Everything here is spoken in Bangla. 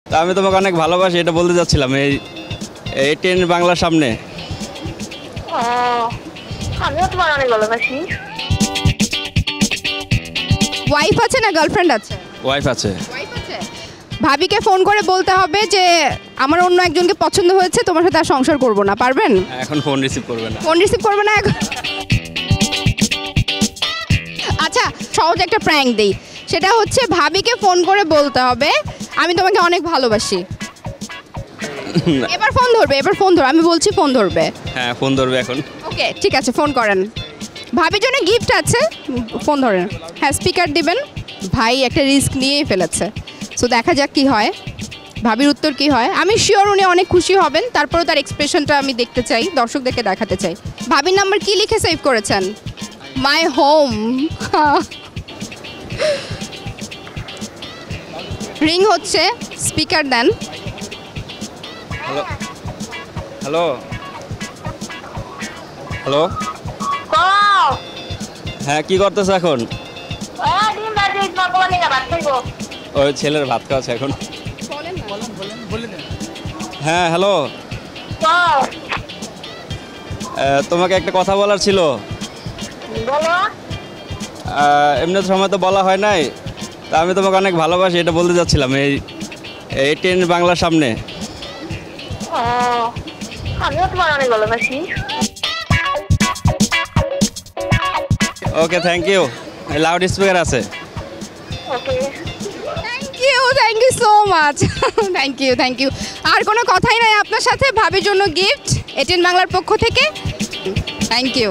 তা আমি তোমাকে অনেক ভালোবাসি এটা বলতে যাচ্ছিলাম এই টেন বাংলার সামনে। ও আমিও তোমার অনেক ভালোবাসি। ওয়াইফ আছে না গার্লফ্রেন্ড আছে? ওয়াইফ আছে। ওয়াইফ আছে। ভাবিকে ফোন করে বলতে হবে যে আমার অন্য একজনকে পছন্দ হয়েছে, তোমার সাথে আর সংসার করব না, পারবেন? এখন ফোন রিসিভ করবে না। ফোন রিসিভ করবে না এখন? আচ্ছা, সহজ একটা প্র্যাঙ্ক দেই, সেটা হচ্ছে ভাবিকে ফোন করে বলতে হবে আমি তোমাকে অনেক ভালোবাসি। এবার ফোন ধরবে, এবার ফোন ধরবে, আমি বলছি ফোন ধরবে। হ্যাঁ ফোন ধরবে এখন। ওকে ঠিক আছে, ফোন করেন। ভাবির জন্য গিফট আছে, ফোন ধরেন। হ্যাঁ স্পিকার দিবেন। ভাই একটা রিস্ক নিয়েই ফেলেছে, সো দেখা যাক কি হয়, ভাবির উত্তর কি হয়। আমি শিওর উনি অনেক খুশি হবেন, তারপরেও তার এক্সপ্রেশনটা আমি দেখতে চাই, দর্শকদেরকে দেখাতে চাই। ভাবির নাম্বার কি লিখে সেভ করেছেন? My home. রিং হচ্ছে, স্পিকার দেন। Hello hello hello. কও হ্যাঁ কি করতেছো এখন? ডিম বাজে তোমার বলে না ভাত খাইবো। ওই ছেলের ভাত খাওয়াচ্ছে এখন। হ্যাঁ হ্যালো, কও তোমাকে একটা কথা বলার ছিল। বলো। এমনি সময় তো বলা হয় নাই, তা আমি তোমাকে অনেক ভালোবাসি এটা বলতে যাচ্ছিলাম এই টেন বাংলার সামনে। ও আমিও তোমার অনেক ভালোবাসি। Okay thank you. Loud speaker আছে। Okay thank you so much. Thank you. আর কোনো কথাই নাই আপনার সাথে, ভাবির জন্য গিফট এটিএন বাংলার পক্ষ থেকে। Thank you.